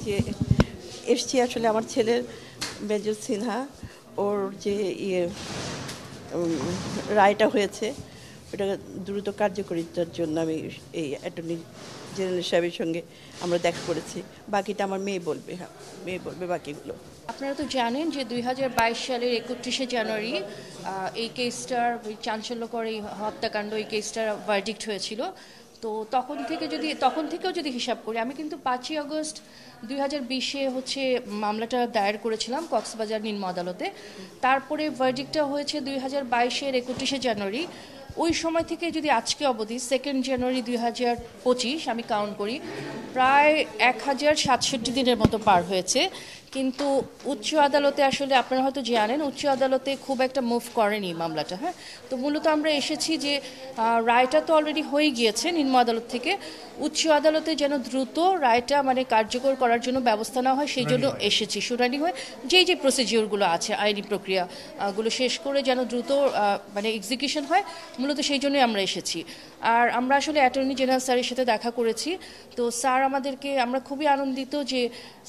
যে এসছি আসলে আমার ছেলের মেজর সিনহা ওর যে রায়টা হয়েছে ওটা দ্রুত কার্যকরিতার জন্য আমি এই অ্যাটর্নি জেনারেল সাহেবের সঙ্গে আমরা দেখা করেছি। বাকিটা আমার মেয়ে বলবে বাকিগুলো। আপনারা তো জানেন যে 2022 সালের 31শে জানুয়ারি এই কেসটার চাঞ্চল্যকর এই হত্যাকাণ্ড এই কেসটার ভার্ডিক্ট হয়েছিল। তো তখন থেকেও যদি হিসাব করি, আমি কিন্তু 5ই আগস্ট 2020-এ মামলাটা দায়ের করেছিলাম কক্সবাজার নিম্ন আদালতে। তারপরে ভার্ডিক্টটা হয়েছে 2022-এর 31শে জানুয়ারি। ওই সময় থেকে যদি আজকে অবধি 2 জানুয়ারি 2025 আমি কাউন্ট করি, প্রায় 1067 দিনের মতো পার হয়েছে। কিন্তু উচ্চ আদালতে আসলে আপনারা হয়তো জানেন উচ্চ আদালতে খুব একটা মুভ করেনি মামলাটা। হ্যাঁ, তো মূলত আমরা এসেছি যে রায়টা তো অলরেডি হয়ে গিয়েছে নিম্ন আদালত থেকে, উচ্চ আদালতে যেন দ্রুত রায়টা কার্যকর করার জন্য ব্যবস্থা নেওয়া হয়, সেই জন্য এসেছি। শুনানি হয় যে প্রসিজিওরগুলো আছে আইনি প্রক্রিয়াগুলো শেষ করে যেন দ্রুত এক্সিকিউশন হয়, মূলত সেই জন্যই আমরা এসেছি। আর আমরা আসলে অ্যাটর্নি জেনারেল স্যারের সাথে দেখা করেছি। তো স্যার আমরা খুবই আনন্দিত যে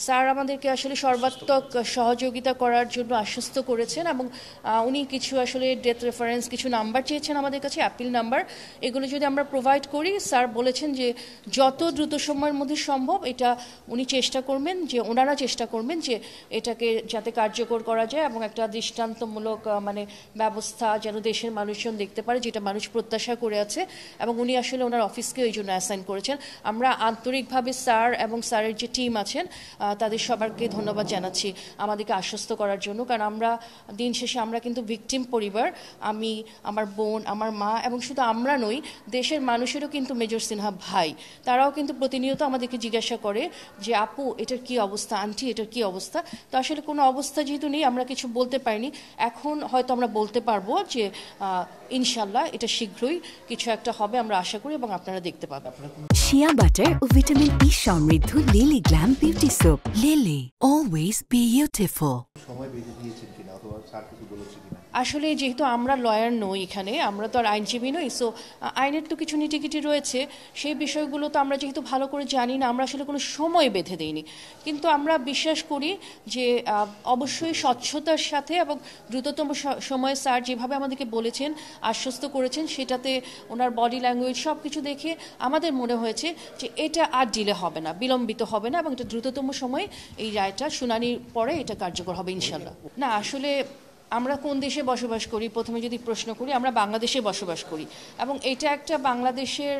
স্যার আমাদেরকে আসলে সর্বাত্মক সহযোগিতা করার জন্য আশ্বস্ত করেছেন, এবং উনি কিছু আসলে ডেথ রেফারেন্স কিছু নাম্বার চেয়েছেন আমাদের কাছে, অ্যাপিল নাম্বার। এগুলো যদি আমরা প্রোভাইড করি, স্যার বলেছেন যে যত দ্রুত সময়ের মধ্যে সম্ভব এটা ওনারা চেষ্টা করবেন যে এটাকে যাতে কার্যকর করা যায় এবং একটা দৃষ্টান্তমূলক ব্যবস্থা যেন দেশের মানুষজন দেখতে পারে, যেটা মানুষ প্রত্যাশা করে আছে, এবং উনি আসলে ওনার অফিসকে ওই জন্য অ্যাসাইন করেছেন। আমরা আন্তরিকভাবে স্যার এবং স্যারের যে টিম আছেন তাদের সবাইকে ধন্যবাদ জানাচ্ছি আমাদেরকে আশ্বস্ত করার জন্য। কারণ দিন শেষে আমরা কিন্তু ভিকটিম পরিবার, আমি, আমার বোন, আমার মা, এবং শুধু আমরা নই, দেশের মানুষেরও কিন্তু মেজর সিনহা ভাই। তারাও কিন্তু প্রতিনিয়ত আমাদেরকে জিজ্ঞাসা করে যে আপু এটার কি অবস্থা, আন্টি এটার কি অবস্থা। তো আসলে কোনো অবস্থা যেহেতু নেই, আমরা কিছু বলতে পারিনি। এখন হয়তো আমরা বলতে পারবো যে ইনশাল্লাহ এটা শীঘ্রই কিছু একটা হবে, আমরা আশা করি, এবং আপনারা দেখতে পাবেন। শিয়া বাটার ও ভিটামিন ই সমৃদ্ধ lily glam beauty soap. Lily, always beautiful. সময় বেঁধে দিয়েছেন কিনা অথবা স্যার কিছু বলেছেন কিনা? আসলে যেহেতু আমরা লয়ার নই, এখানে আমরা তো আর আইনজীবী নই, সো আইনের তো কিছু নীতিগিটি রয়েছে, সেই বিষয়গুলো তো আমরা যেহেতু ভালো করে জানি না, আমরা আসলে কোনো সময় বেঁধে দিইনি। কিন্তু আমরা বিশ্বাস করি যে অবশ্যই স্বচ্ছতার সাথে এবং দ্রুততম সময়ে স্যার যেভাবে আমাদেরকে বলেছেন, আশ্বস্ত করেছেন, সেটাতে ওনার বডি ল্যাঙ্গুয়েজ সব কিছু দেখে আমাদের মনে হয়েছে যে এটা আর ডিলে হবে না, বিলম্বিত হবে না, এবং এটা দ্রুততম সময়ে এই রায়টা শুনানির পরে এটা কার্যকর হবে ইনশাল্লাহ। না, আসলে আমরা কোন দেশে বসবাস করি, প্রথমে যদি প্রশ্ন করি, আমরা বাংলাদেশে বসবাস করি, এবং এটা একটা বাংলাদেশের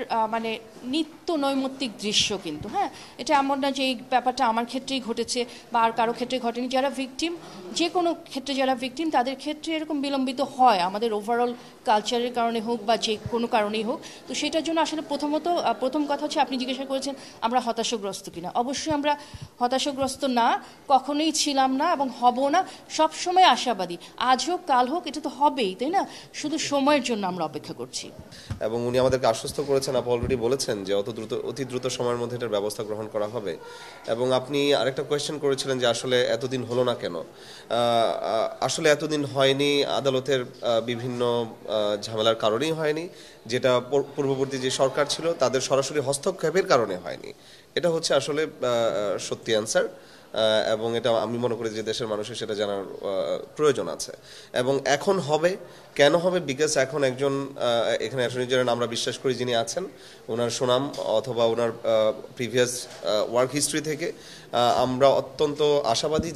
নিত্য নৈমিত্তিক দৃশ্য। কিন্তু হ্যাঁ, এটা এমন না যে এই ব্যাপারটা আমার ক্ষেত্রেই ঘটেছে বা আর কারো ক্ষেত্রে ঘটেনি। যারা ভিকটিম, যে কোনো ক্ষেত্রে যারা ভিকটিম, তাদের ক্ষেত্রে এরকম বিলম্বিত হয়, আমাদের ওভারঅল কালচারের কারণে হোক বা যে কোনো কারণেই হোক। তো সেটার জন্য আসলে প্রথম কথা হচ্ছে, আপনি জিজ্ঞাসা করেছেন আমরা হতাশাগ্রস্ত কিনা। অবশ্যই আমরা হতাশাগ্রস্ত না, কখনোই ছিলাম না এবং হব না, সবসময় আশাবাদী। আজ হোক কাল হোক, এটা তো হবেই, তাই না? শুধু সময়ের জন্য আমরা অপেক্ষা করছি। এবং উনি আমাদেরকে আশ্বস্ত করেছেন, আপনি অলরেডি বলেছেন যে অতি দ্রুত সময়ের মধ্যে এটার ব্যবস্থা গ্রহণ করা হবে। এবং আপনি আরেকটা কোয়েশ্চেন করেছিলেন যে আসলে এতদিন হলো না কেন। আসলে এতদিন হয়নি আদালতের বিভিন্ন ঝামেলার কারণেই হয়নি, যেটা পূর্ববর্তী যে সরকার ছিল তাদের সরাসরি হস্তক্ষেপের কারণে হয়নি। এটা হচ্ছে আসলে সত্যি অ্যান্সার, এবং এটা আমি মনে করি যে দেশের মানুষের সেটা জানার প্রয়োজন আছে। এবং এখন হবে, কেন হবে? বিকজ এখন একজন এখানে অ্যাটর্নি জেনারেল আমরা বিশ্বাস করি যিনি আছেন, ওনার সুনাম অথবা ওনার প্রিভিয়াস ওয়ার্ক হিস্ট্রি থেকে আমরা অত্যন্ত আশাবাদী।